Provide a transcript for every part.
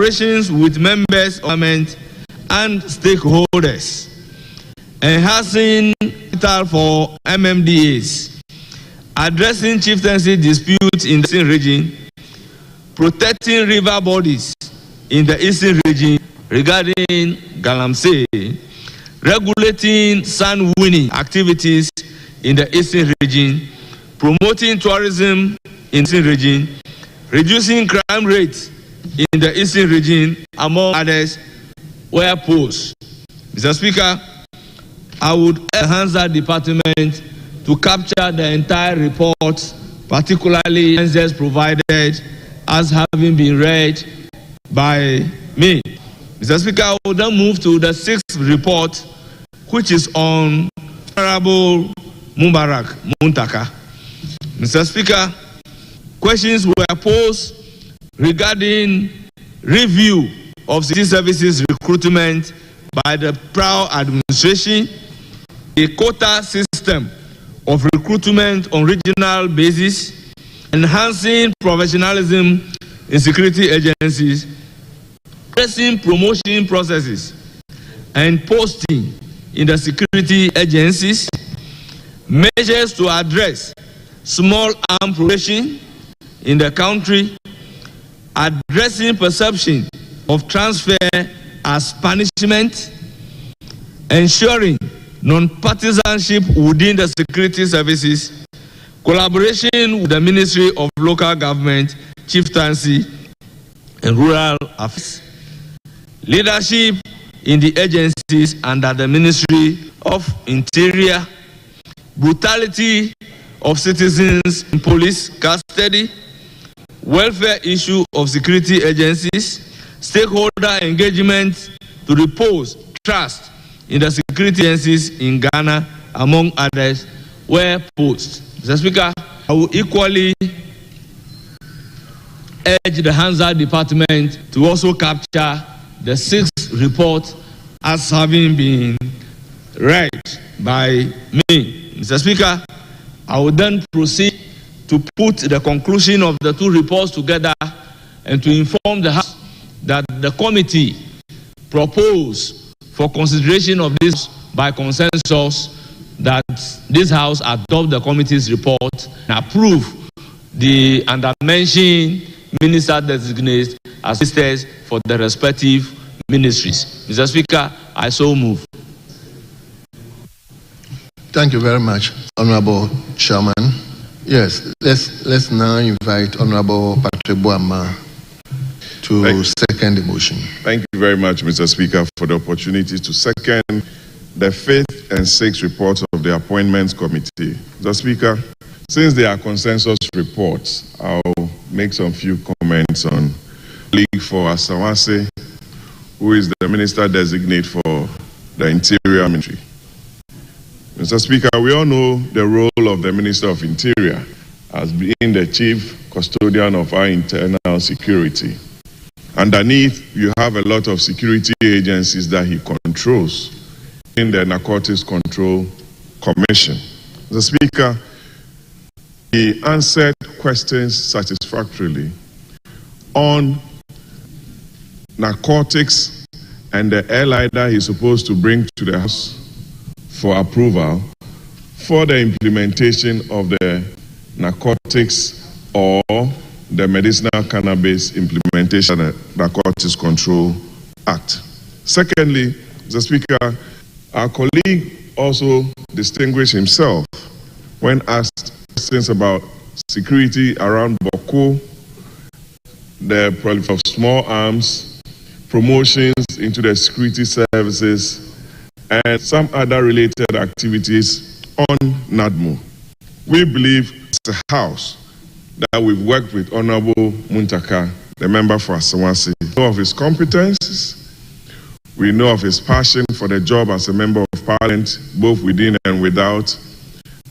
collaborations with members of parliament and stakeholders, enhancing capital for MMDAs, addressing chieftaincy disputes in the Eastern region, protecting river bodies in the Eastern region regarding Galamsey, regulating sand winning activities in the Eastern region, promoting tourism in the Eastern region, reducing crime rates in the Eastern region, among others, were posed. Mr. Speaker, I would enhance that department to capture the entire report, particularly answers provided as having been read by me. Mr. Speaker, I will then move to the sixth report, which is on Honorable Mubarak Muntaka. Mr. Speaker, questions were posed regarding review of city services recruitment by the prior administration, a quota system of recruitment on regional basis, enhancing professionalism in security agencies, addressing promotion processes and posting in the security agencies, measures to address small arms proliferation in the country, addressing perception of transfer as punishment, ensuring non-partisanship within the security services, collaboration with the Ministry of Local Government, Chieftaincy and Rural Affairs, leadership in the agencies under the Ministry of Interior, brutality of citizens in police custody, welfare issue of security agencies, stakeholder engagement to repose trust in the security agencies in Ghana, among others, were posed. Mr. Speaker, I will equally urge the Hansard Department to also capture the sixth report as having been read by me. Mr. Speaker, I will then proceed to put the conclusion of the two reports together and to inform the House that the committee proposed for consideration of this by consensus that this House adopt the committee's report and approve the undermentioned minister designates as ministers for the respective ministries. Mr. Speaker, I so move. Thank you very much, Honorable Chairman. Yes, let's now invite Honorable Patrick Boama to second the motion. Thank you very much, Mr. Speaker, for the opportunity to second the fifth and sixth reports of the Appointments Committee. Mr. Speaker, since they are consensus reports, I'll make some few comments on League for Asawase, who is the Minister Designate for the Interior Ministry. Mr. Speaker, we all know the role of the Minister of Interior as being the chief custodian of our internal security. Underneath, you have a lot of security agencies that he controls in the Narcotics Control Commission. Mr. Speaker, he answered questions satisfactorily on narcotics and the airline that he's supposed to bring to the House for approval for the implementation of the Narcotics or the Medicinal Cannabis Implementation and Narcotics Control Act. Secondly, Mr. Speaker, our colleague also distinguished himself when asked questions about security around Boko, the proliferation of small arms, promotions into the security services, and some other related activities on NADMO. We believe as a House that we've worked with Honorable Muntaka, the member for Asawase. We know of his competences, we know of his passion for the job as a member of Parliament, both within and without,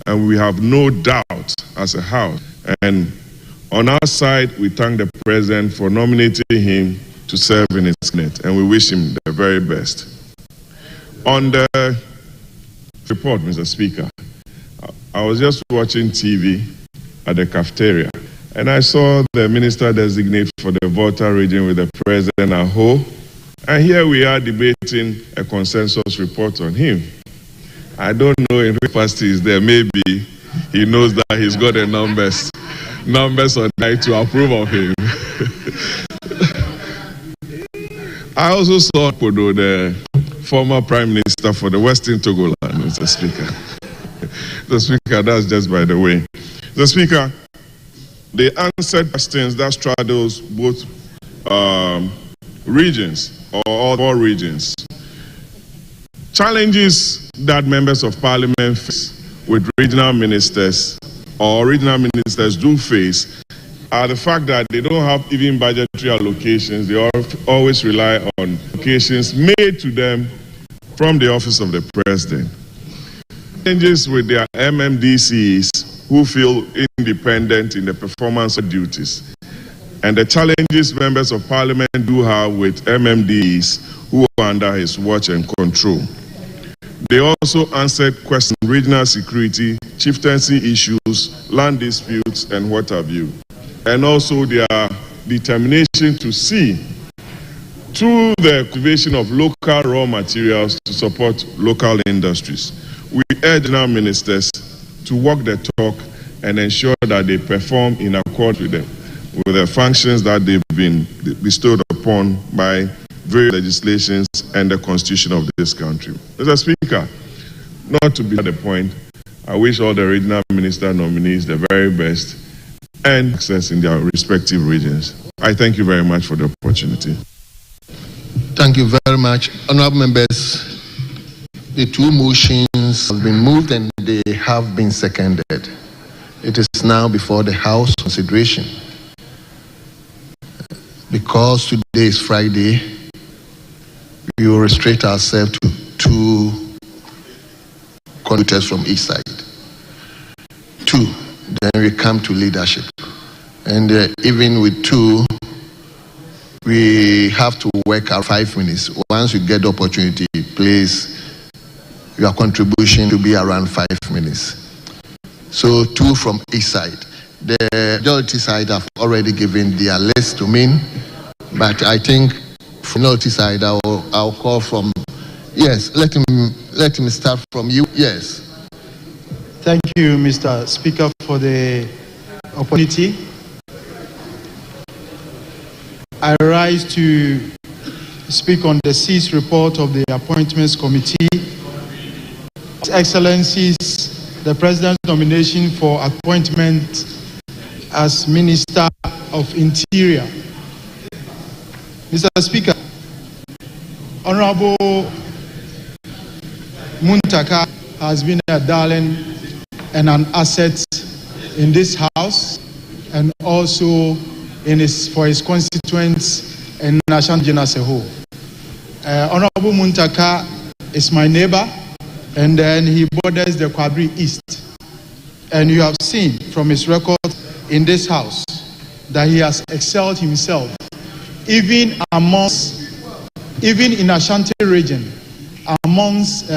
and we have no doubt as a House. And on our side, we thank the President for nominating him to serve in his Senate, and we wish him the very best. On the report, Mr. Speaker, I was just watching TV at the cafeteria, And I saw the minister designate for the Volta region with the president Aho. And here we are debating a consensus report on him. I don't know in which capacity is there. Maybe he knows that he's got the numbers on that to approve of him. I also saw Podo, the former prime minister for the Western Togoland, Mr. Speaker. The Speaker, that's just by the way. The Speaker, they answered questions that straddles both regions or all regions. Challenges that members of parliament face with regional ministers or regional ministers do face are the fact that they don't have even budgetary allocations. They always rely on allocations made to them from the office of the president. Challenges with their MMDCs who feel independent in the performance of duties. And the challenges members of parliament do have with MMDs who are under his watch and control. They also answered questions on regional security, chieftaincy issues, land disputes, and what have you. And also their determination to see through the cultivation of local raw materials to support local industries. We urge our ministers to walk the talk and ensure that they perform in accord with the functions that they've been bestowed upon by various legislations and the constitution of this country. Mr. Speaker, not to be at the point, I wish all the regional minister nominees the very best and success in their respective regions. I thank you very much for the opportunity. Thank you very much. Honorable members, the two motions have been moved and they have been seconded. It is now before the House consideration. Because today is Friday, we will restrict ourselves to two contributors from each side. Two, then we come to leadership. And even with two, we have to work out 5 minutes. Once you get the opportunity, please, your contribution to be around 5 minutes. So two from each side. The majority side have already given their list to me, but I think from the minority side, I'll call from, yes, let him start from you, yes. Thank you, Mr. Speaker, for the opportunity. I rise to speak on the cease report of the Appointments Committee. His Excellencies, the President's nomination for appointment as Minister of Interior. Mr. Speaker, Honorable Muntaka has been a darling and an asset in this House and also for his constituents and National as a whole. Honorable Muntaka is my neighbor, and then he borders the Kwabri East. And you have seen from his record in this House that he has excelled himself, even in Ashanti region, amongst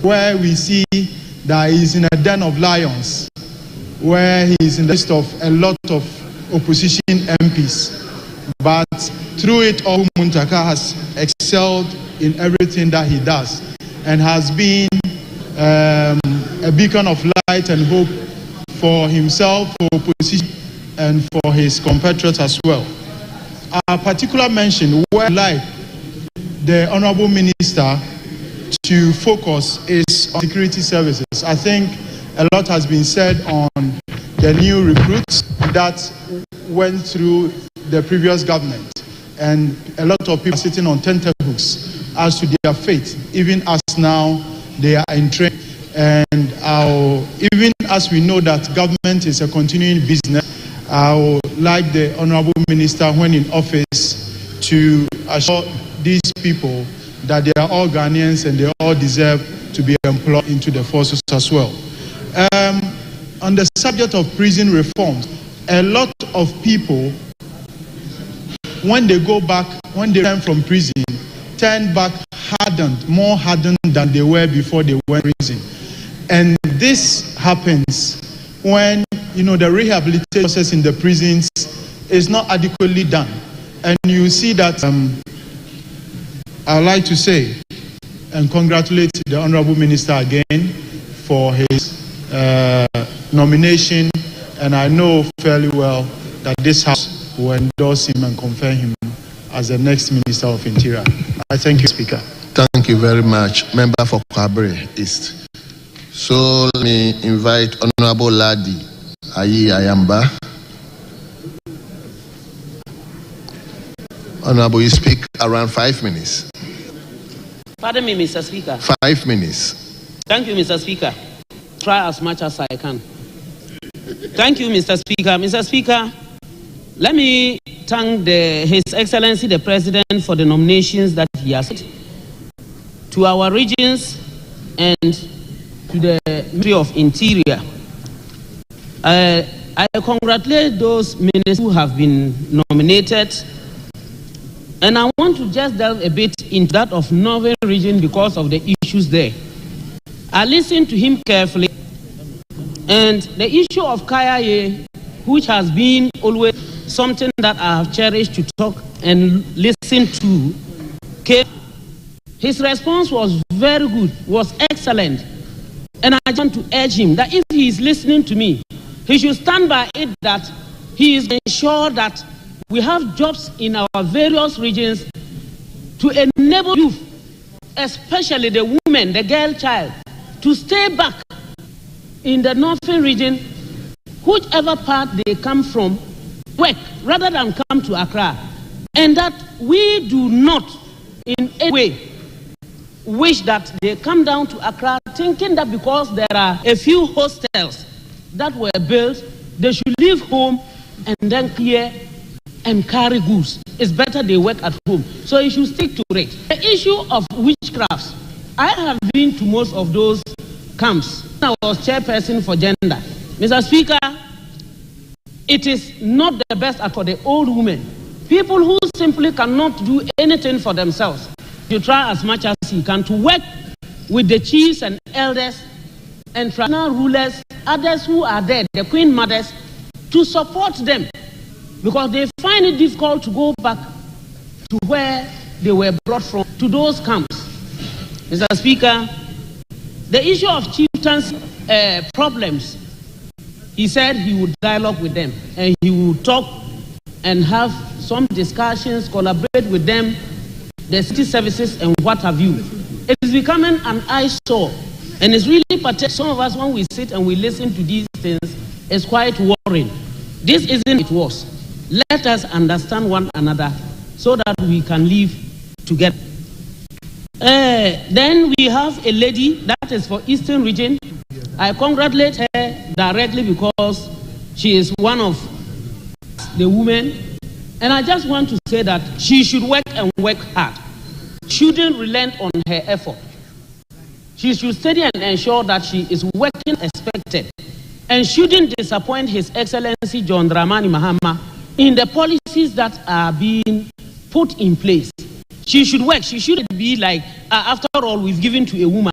where we see that he is in a den of lions, where he is in the list of a lot of opposition MPs. But through it all, Muntaka has excelled in everything that he does and has been a beacon of light and hope for himself, for opposition, and for his compatriots as well. A particular mention where I'd like the Honorable Minister to focus is on security services. I think a lot has been said on the new recruits that went through the previous government, and a lot of people are sitting on tenterhooks as to their fate, even as now they are in training. And even as we know that government is a continuing business, I would like the Honorable Minister, when in office, to assure these people that they are all Ghanaians and they all deserve to be employed into the forces as well. On the subject of prison reforms, a lot of people, when they go back, when they return from prison, turn back hardened, more hardened than they were before they went to prison. And this happens when the rehabilitation process in the prisons is not adequately done. And you see that I'd like to say and congratulate the Honorable Minister again for his nomination, and I know fairly well that this House will endorse him and confirm him as the next Minister of Interior. I thank you, Speaker. Thank you very much, Member for Kwabre East. So let me invite Honorable Ladi Ayi Ayamba. Honorable, you speak around 5 minutes. Pardon me, Mr. Speaker. 5 minutes. Thank you, Mr. Speaker. Try as much as I can. Thank you, Mr. Speaker. Mr. Speaker, let me thank His Excellency the President for the nominations that he has made to our regions and to the Ministry of Interior. I congratulate those ministers who have been nominated, and I want to just delve a bit into that of Northern region because of the issues there. I listened to him carefully, and the issue of Kayaye, which has been always something that I have cherished to talk and listen to, his response was very good, was excellent. And I want to urge him that if he is listening to me, he should stand by it that he is ensured that we have jobs in our various regions to enable youth, especially the women, the girl child, to stay back in the northern region, whichever part they come from, work rather than come to Accra. And that we do not in any way wish that they come down to Accra thinking that because there are a few hostels that were built, they should leave home and then clear and carry goods. It's better they work at home. So you should stick to it. The issue of witchcrafts, I have been to most of those camps. I was chairperson for gender. Mr. Speaker, it is not the best for the old women. People who simply cannot do anything for themselves. You try as much as you can to work with the chiefs and elders and traditional rulers, others who are there, the queen mothers, to support them, because they find it difficult to go back to where they were brought from, to those camps. Mr. Speaker, the issue of chieftains' problems, he said he would dialogue with them and he would talk and have some discussions, collaborate with them, the city services and what have you. It is becoming an eyesore, and it's really pathetic. Some of us, when we sit and we listen to these things, it's quite worrying. This isn't it was. Let us understand one another so that we can live together. Then we have a lady that is for Eastern region. I congratulate her directly because she is one of the women. And I just want to say that she should work and work hard. Shouldn't relent on her effort. She should study and ensure that she is working as expected. And shouldn't disappoint His Excellency John Dramani Mahama in the policies that are being put in place. She should work. She shouldn't be like, after all, we've given to a woman.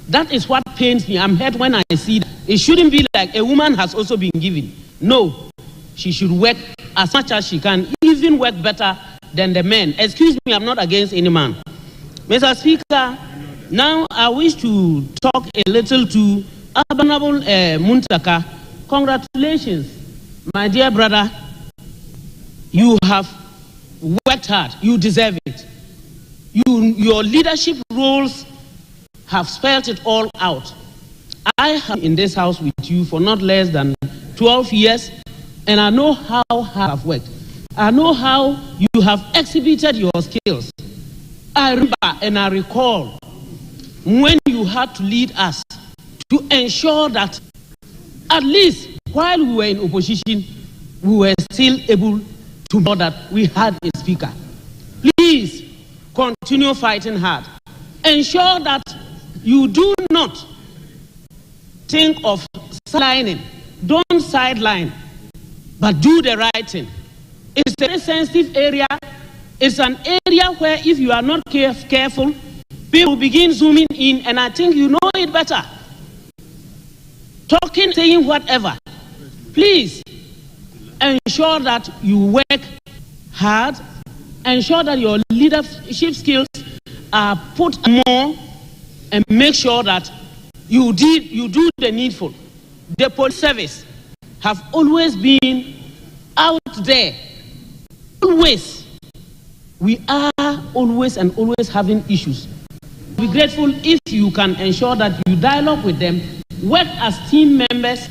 That is what pains me. I'm hurt when I see that. It shouldn't be like a woman has also been given. No. She should work as much as she can, even work better than the men. Excuse me, I'm not against any man. Mr. Speaker, now I wish to talk a little to Honorable Muntaka. Congratulations, my dear brother. You have worked hard. You deserve it. Your leadership roles have spelled it all out. I have been in this house with you for not less than 12 years, and I know how hard I've worked. I know how you have exhibited your skills. I remember and I recall when you had to lead us to ensure that at least while we were in opposition, we were still able to know that we had a speaker. Please continue fighting hard. Ensure that you do not think of sidelining. Don't sideline, but do the right thing. It's a very sensitive area. It's an area where if you are not careful, people begin zooming in, and I think you know it better. talking, saying whatever. Please ensure that you work hard, ensure that your leadership skills are put more, and make sure that you do the needful. The police service have always been out there. Always. We are always and always having issues. Be grateful if you can ensure that you dialogue with them, work as team members,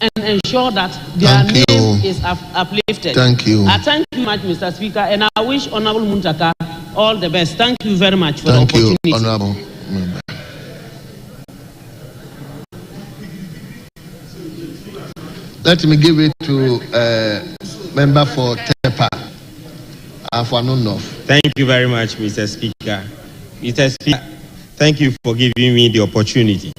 and ensure that their name is uplifted. Thank you. I thank you much, Mr. Speaker, and I wish Honorable Muntaka all the best. Thank you very much for the opportunity. Thank you, Honorable Member. Let me give it to member for Tepa. Thank you very much, Mr. Speaker. Mr. Speaker, thank you for giving me the opportunity.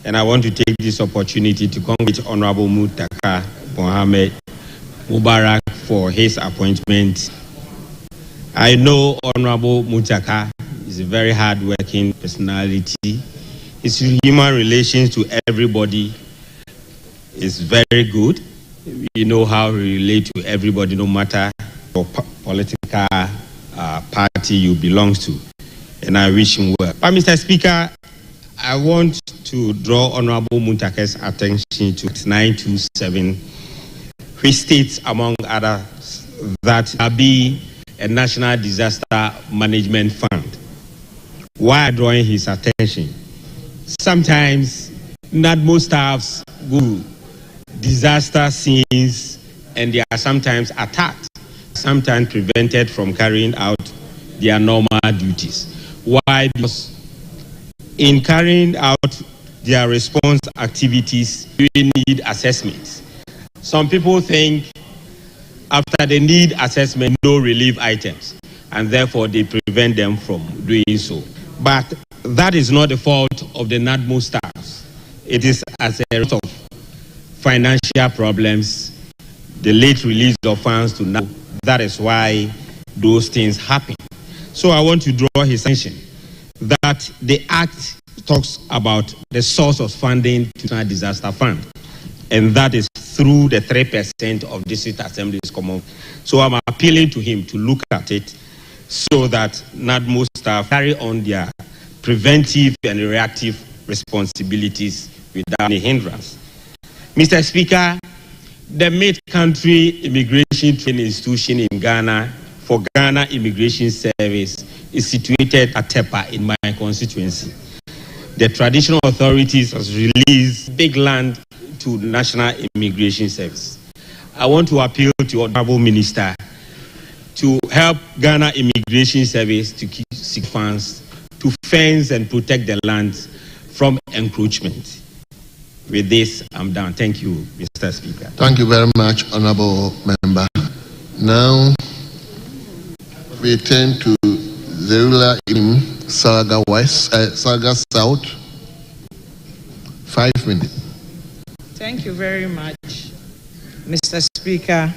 And I want to take this opportunity to congratulate Honorable Muntaka Mohammed Mubarak for his appointment. I know Honorable Muntaka is a very hard-working personality. His human relations to everybody is very good. You know how he relates to everybody, no matter what political party you belong to. And I wish him well. But Mr. Speaker, I want to draw Honorable Muntaka's attention to 927, which states, among others, that there be a National Disaster Management Fund. Why drawing his attention? Sometimes NADMO staffs go to disaster scenes and they are sometimes attacked, sometimes prevented from carrying out their normal duties. Why? Because in carrying out their response activities, we need assessments. Some people think after the need assessment, no relief items, and therefore they prevent them from doing so. But that is not the fault of the NADMO staffs. It is as a result of financial problems, the late release of funds to NADMO. That is why those things happen. So I want to draw his attention that the Act talks about the source of funding to the disaster fund, and that is through the 3% of district assemblies common. So I'm appealing to him to look at it so that NADMO staff carry on their preventive and reactive responsibilities without any hindrance. Mr. Speaker, the mid-country immigration training institution in Ghana for Ghana Immigration Service is situated at Tepa in my constituency. The traditional authorities has released big land to National Immigration Service. I want to appeal to the Honorable Minister to help Ghana Immigration Service to seek funds to fence and protect the land from encroachment. With this, I'm done. Thank you, Mr. Speaker. Thank you very much, Honorable Member. Now, we turn to Zerula in Salaga West, Salaga South. 5 minutes. Thank you very much, Mr. Speaker.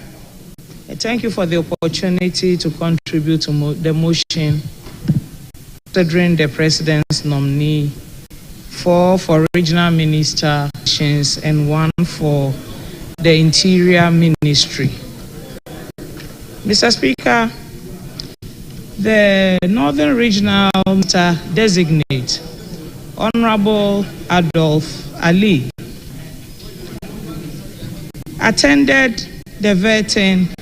Thank you for the opportunity to contribute to the motion considering the President's nominee, 4 for regional minister and 1 for the Interior Ministry. Mr. Speaker, the Northern Regional Minister designate Honorable Adolf Ali attended the vetting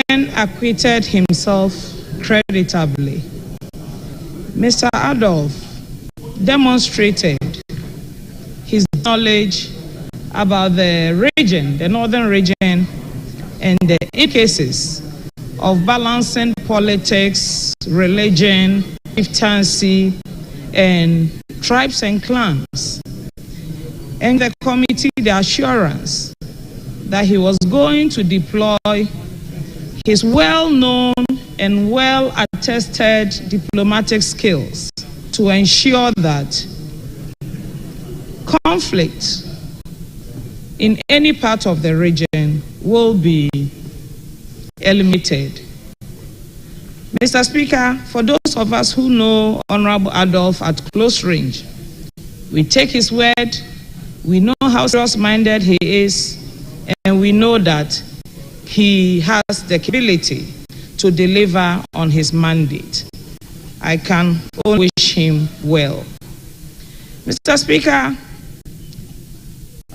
and acquitted himself creditably. Mr. Adolf demonstrated his knowledge about the region, the northern region, and the cases of balancing politics, religion, chieftaincy, and tribes and clans. And the committee the assurance that he was going to deploy his well-known and well-attested diplomatic skills to ensure that conflict in any part of the region will be eliminated. Mr. Speaker, for those of us who know Honorable Adolf at close range, we take his word, we know how serious-minded he is, and we know that he has the capability to deliver on his mandate. I can only wish him well. Mr. Speaker,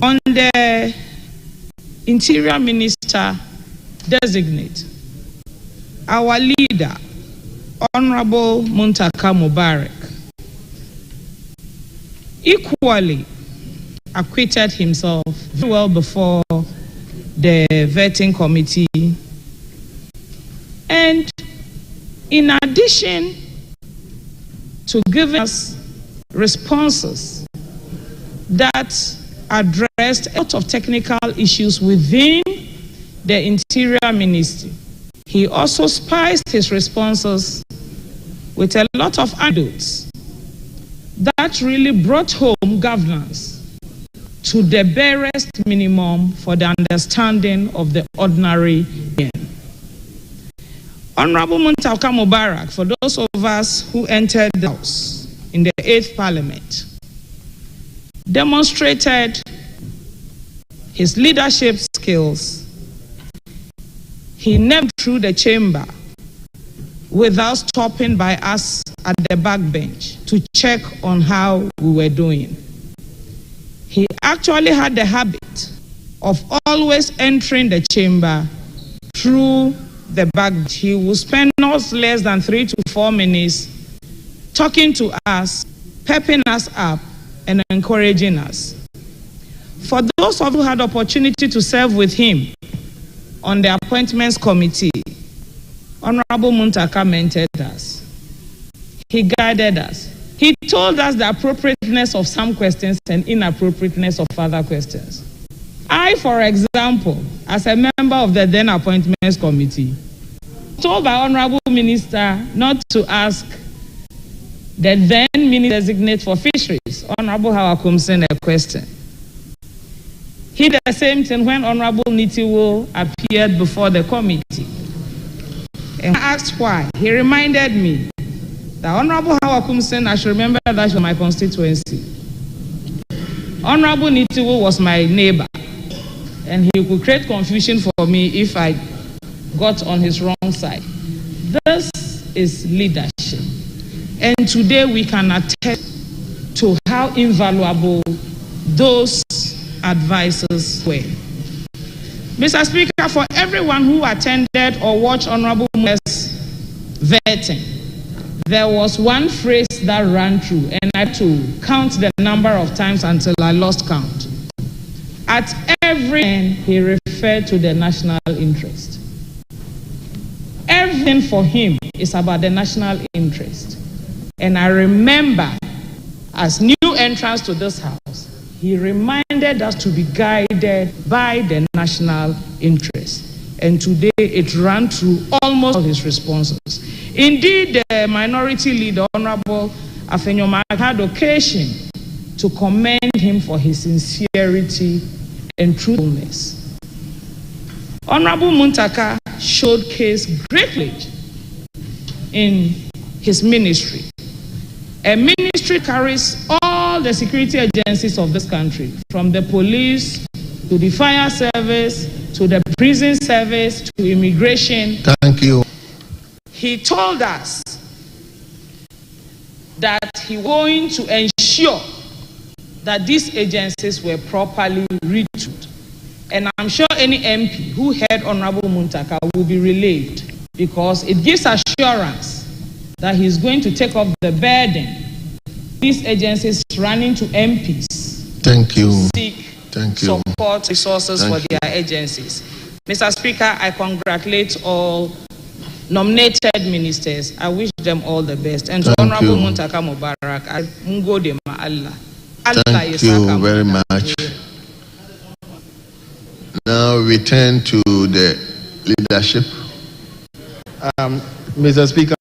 on the Interior Minister designate, our leader, Honorable Muntaka Mubarak, equally acquitted himself very well before the vetting committee. And in addition to giving us responses that addressed a lot of technical issues within the Interior Ministry, he also spiced his responses with a lot of anecdotes that really brought home governance to the barest minimum for the understanding of the ordinary man. Honorable Muntaka Mubarak, for those of us who entered the House in the 8th Parliament, demonstrated his leadership skills. He never through the chamber without stopping by us at the backbench to check on how we were doing. He actually had the habit of always entering the chamber through the back. He would spend not less than 3 to 4 minutes talking to us, pepping us up, and encouraging us. For those of you who had opportunity to serve with him on the appointments committee, Honorable Muntaka mentored us. He guided us. He told us the appropriateness of some questions and inappropriateness of other questions. I, for example, as a member of the then appointments committee, told by Honorable Minister not to ask the then Minister designate for fisheries, Honorable Hawakumsen, a question. He did the same thing when Honorable Nitiwo appeared before the committee. And I asked why. He reminded me that Honorable Hawakumsen, I should remember that was my constituency. Honorable Nitiwo was my neighbor, and he could create confusion for me if I got on his wrong side. This is leadership. And today we can attest to how invaluable those advisors were. Mr. Speaker, for everyone who attended or watched Honorable Mubarak's vetting, there was one phrase that ran through, and I had to count the number of times until I lost count. At every end, he referred to the national interest. Everything for him is about the national interest. And I remember, as new entrants to this house, he reminded us to be guided by the national interest. And today it ran through almost all his responses. Indeed, the minority leader, Honorable Afenyoma, had occasion to commend him for his sincerity and truthfulness. Honorable Muntaka showcased greatly in his ministry. A ministry carries all the security agencies of this country, from the police to the fire service to the prison service to immigration. Thank you. He told us that he was going to ensure that these agencies were properly retooled. And I'm sure any MP who heard Honorable Muntaka will be relieved, because it gives assurance that he's going to take up the burden these agencies running to MPs. Thank you. Seek Thank you. support resources for their agencies. Mr. Speaker, I congratulate all nominated ministers. I wish them all the best. And to Honorable Muntaka Mubarak, I ngo de ma Allah. Thank you very much. Now we turn to the leadership. Mr. Speaker,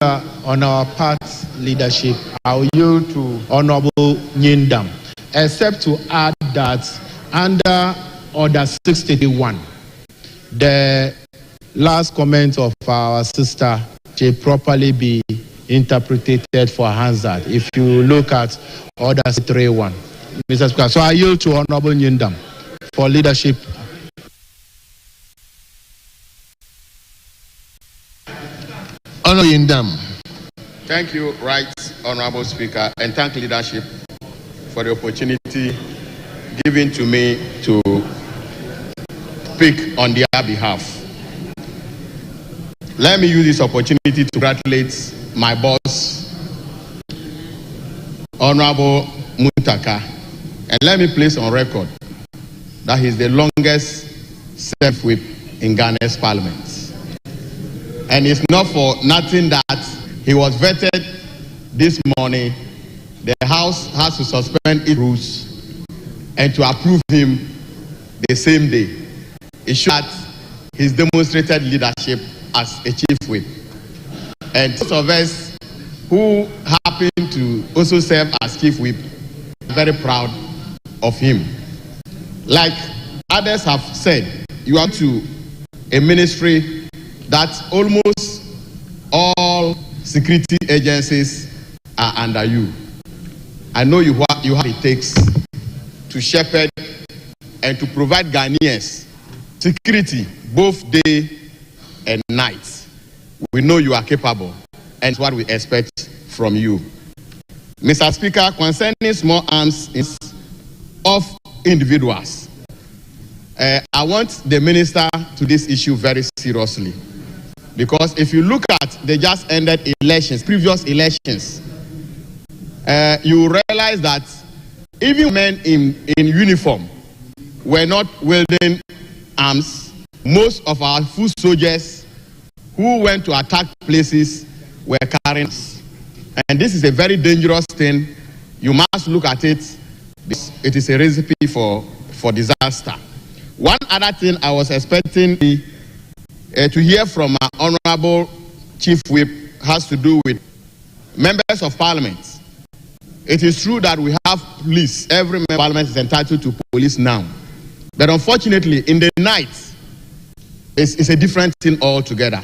on our part leadership, I will yield to Honorable Nyindam, except to add that under Order 681, the last comment of our sister should properly be interpreted for Hansard. If you look at Order 631, Mr. Speaker, so I yield to Honorable Nyindam. for leadership. Honorable Yindam. Thank you, Right Honorable Speaker, and thank leadership for the opportunity given to me to speak on their behalf. Let me use this opportunity to congratulate my boss, Honorable Muntaka, and let me place on record that he's the longest served whip in Ghana's parliament. And it's not for nothing that he was vetted this morning. The House has to suspend its rules and to approve him the same day. It shows that he's demonstrated leadership as a chief whip. And those of us who happen to also serve as chief whip are very proud of him. Like others have said, you are to a ministry that almost all security agencies are under you. I know you have what it takes to shepherd and to provide Ghanaians security both day and night. We know you are capable, and it's what we expect from you. Mr. Speaker, concerning small arms of individuals, I want the minister to this issue very seriously. Because if you look at the just ended elections, previous elections, you realize that even men in uniform were not wielding arms. Most of our foot soldiers who went to attack places were carrying arms. And this is a very dangerous thing. You must look at it. It is a recipe for disaster. One other thing I was expecting to hear from our Honorable Chief Whip has to do with members of Parliament. It is true that we have police. Every member of Parliament is entitled to police now. But unfortunately, in the night, it's a different thing altogether.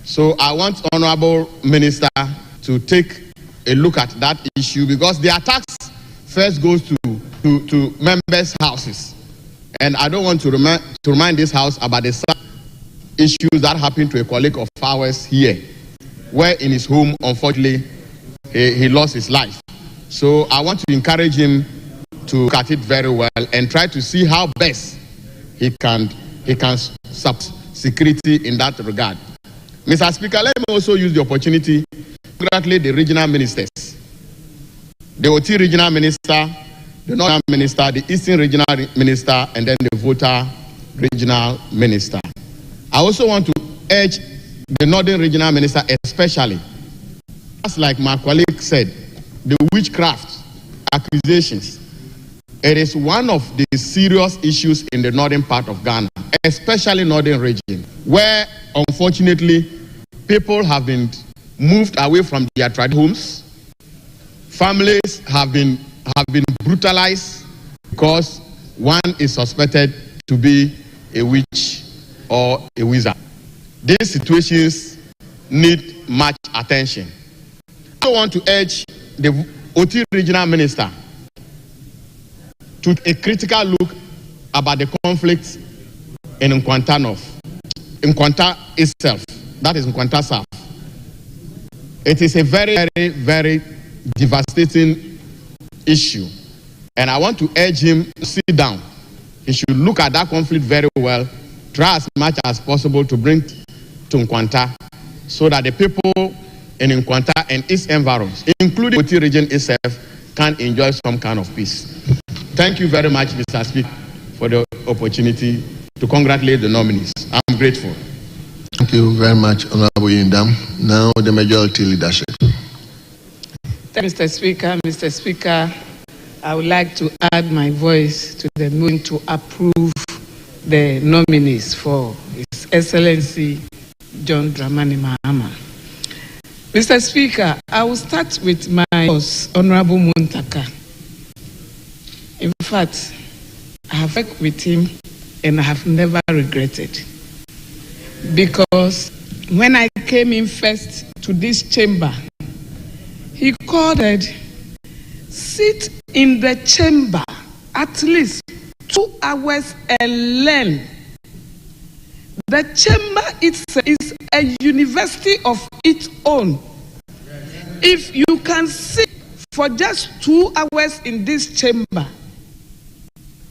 So I want Honorable Minister to take a look at that issue, because the attacks first goes to members' houses. And I don't want to remind this House about the issues that happened to a colleague of ours here, where in his home, unfortunately, he lost his life. So I want to encourage him to look at it very well and try to see how best he can support security in that regard. Mr. Speaker, let me also use the opportunity to congratulate the regional ministers, the OT regional minister, the Northern minister, the Eastern regional minister, and then the Volta regional minister. I also want to urge the Northern regional minister especially, as like my colleague said, the witchcraft accusations. It is one of the serious issues in the northern part of Ghana, especially northern region, where unfortunately people have been moved away from their traditional homes. Families have been brutalized because one is suspected to be a witch or a wizard. These situations need much attention. I want to urge the OT regional minister to take a critical look about the conflict in Nkwanta North, Nkwanta itself, that is Nkwanta South. It is a very, very, very devastating issue, and I want to urge him to sit down. He should look at that conflict very well, try as much as possible to bring to Nkwanta, so that the people in Nkwanta and its environs, including the OT region itself, can enjoy some kind of peace. Thank you very much, Mr. Speaker, for the opportunity to congratulate the nominees. I'm grateful. Thank you very much, Honorable Yindam. Now the majority leadership. Mr. Speaker, Mr. Speaker, I would like to add my voice to the motion to approve the nominees for His Excellency John Dramani Mahama. Mr. Speaker, I will start with my boss, Honorable Muntaka. In fact, I have worked with him and I have never regretted. Because when I came in first to this chamber, he called it, sit in the chamber at least 2 hours alone. The chamber itself is a university of its own. If you can sit for just 2 hours in this chamber,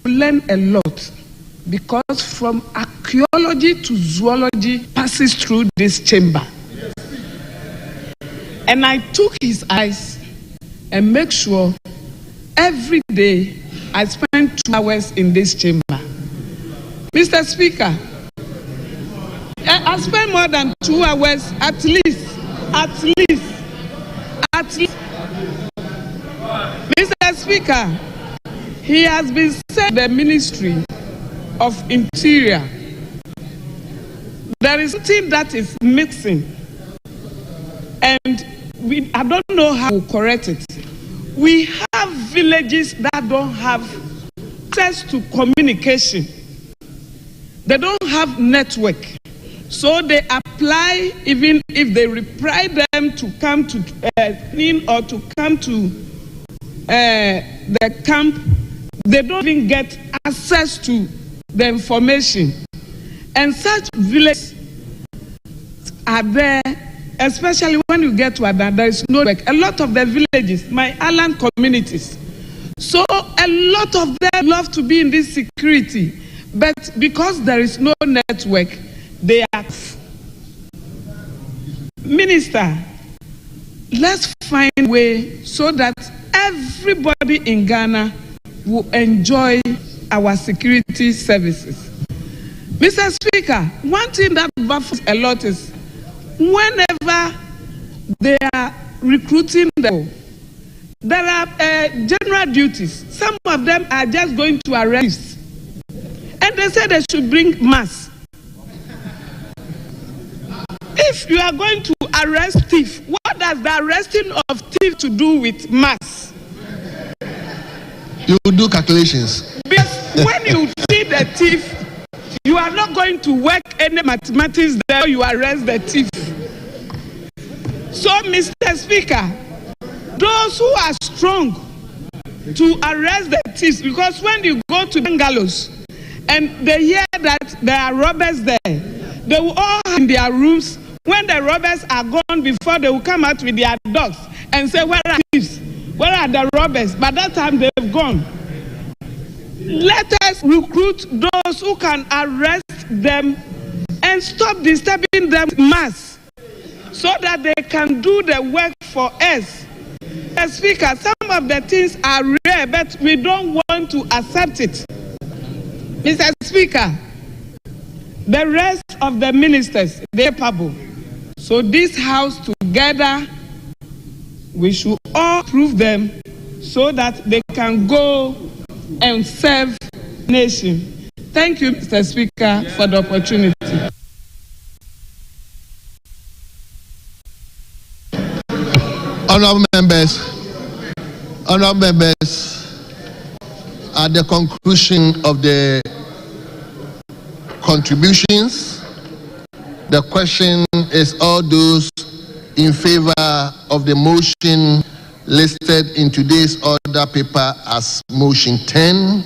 you learn a lot, because from archaeology to zoology passes through this chamber. And I took his eyes and make sure every day I spend 2 hours in this chamber. Mr. Speaker, I spend more than 2 hours at least. Mr. Speaker, he has been sent the Ministry of Interior. There is something that is mixing, and I don't know how to correct it. We have villages that don't have access to communication. They don't have network. So they apply, even if they reply them to come to clean or to come to the camp, they don't even get access to the information. And such villages are there, especially when you get to Adan, there is no network. A lot of the villages, my island communities, so a lot of them love to be in this security, but because there is no network, they are. Minister, let's find a way so that everybody in Ghana will enjoy our security services. Mr. Speaker, one thing that baffles a lot is whenever they are recruiting them, there are general duties. Some of them are just going to arrest, and they say they should bring masks. If you are going to arrest thief, what does the arresting of thief to do with mass? You do calculations. Because when you see the thief, you are not going to work any mathematics there, you arrest the thief. So, Mr. Speaker, those who are strong to arrest the thieves, because when you go to bungalows and they hear that there are robbers there, they will all have in their rooms. When the robbers are gone, before they will come out with their dogs and say, where are thieves? Where are the robbers? By that time, they've gone. Let us recruit those who can arrest them and stop disturbing them mass, so that they can do the work for us. As Speaker, some of the things are rare, but we don't want to accept it. Mr. Speaker, the rest of the ministers, they're capable. So this House together, we should all approve them so that they can go and serve the nation. Thank you, Mr. Speaker, for the opportunity. Honourable members, at the conclusion of the contributions, the question is all those in favor of the motion listed in today's order paper as motion 10,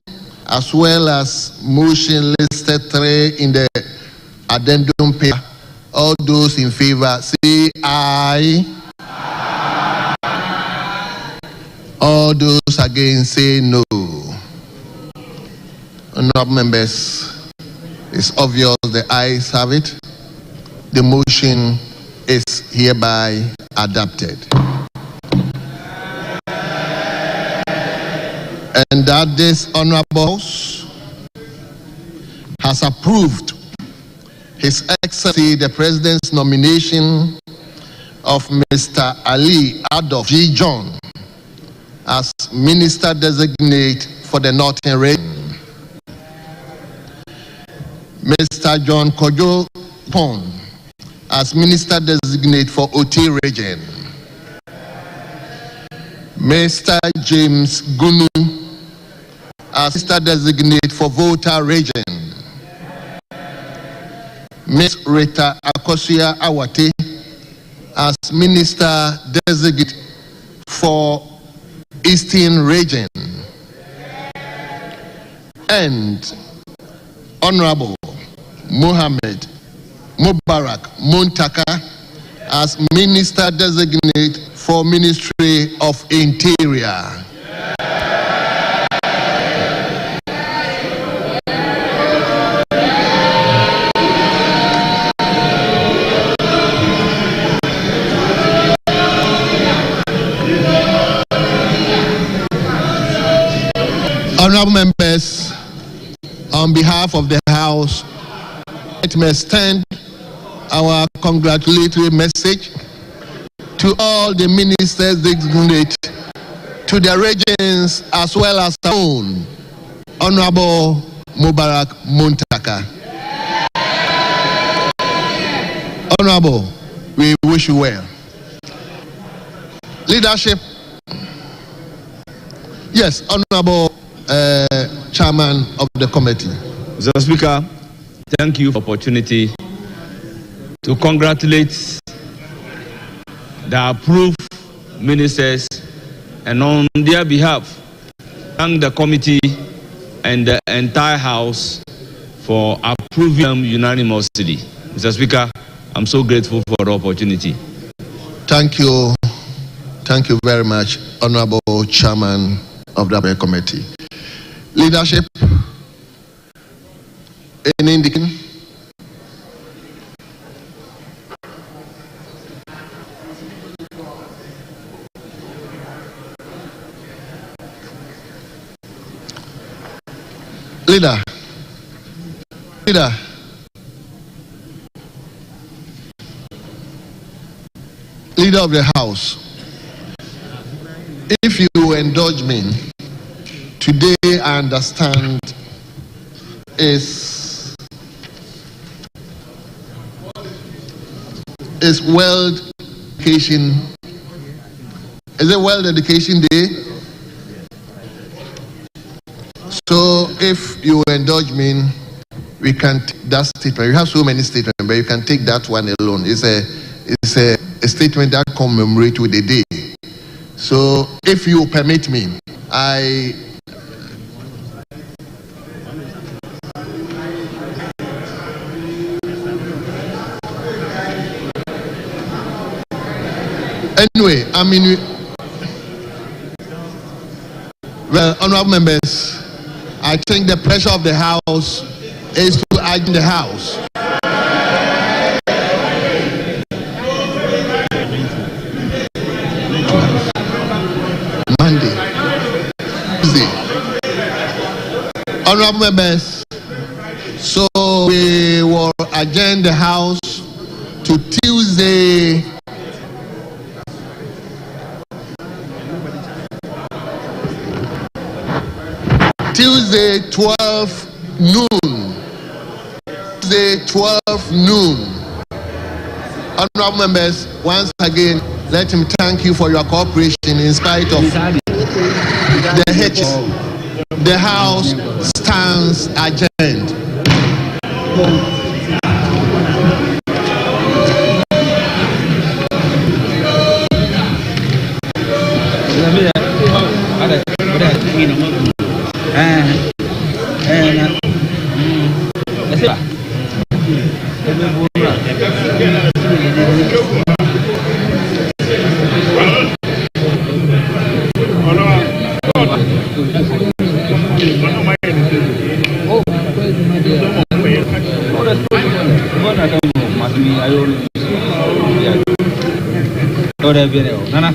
as well as motion listed 3 in the addendum paper. All those in favor say aye. All those against say no. Honourable members, it's obvious the ayes have it. The motion is hereby adopted. And that this Honourable House has approved His Excellency the President's nomination of Mr. Ali Adolf G. John as Minister Designate for the Northern Region, Mr. John Kojo Pon as Minister Designate for OT Region, Mr. James Gunu as Minister Designate for Volta Region, Ms. Rita Akosia Awate as Minister Designate for Eastern Region, and Honorable Mohammed Mubarak Muntaka as Minister Designate for Ministry of Interior. Honorable members, on behalf of the House, let me extend our congratulatory message to all the ministers designate, to their regions as well as our own, Honorable Mubarak Muntaka. Honorable, we wish you well. Leadership. Yes, Honorable Chairman of the committee. Mr. Speaker, thank you for the opportunity to congratulate the approved ministers and on their behalf thank the committee and the entire House for approving them unanimously. Mr. Speaker, I'm so grateful for the opportunity. Thank you. Thank you very much, Honorable Chairman of the committee. Leadership, any indication? Leader of the House, if you indulge me, today I understand is World Education. Is it World Education Day? So if you indulge me, we can take that statement. We have so many statements, but you can take that one alone. It's a statement that commemorates with the day. So if you permit me, anyway, well, honorable members, I think the pressure of the House is to adjourn the House. Monday, Tuesday. Honorable members, so we will adjourn the House to Tuesday, Tuesday 12 noon. Tuesday 12 noon. Honorable members, once again, let him thank you for your cooperation in spite of the hitches. The House stands adjourned. Nana,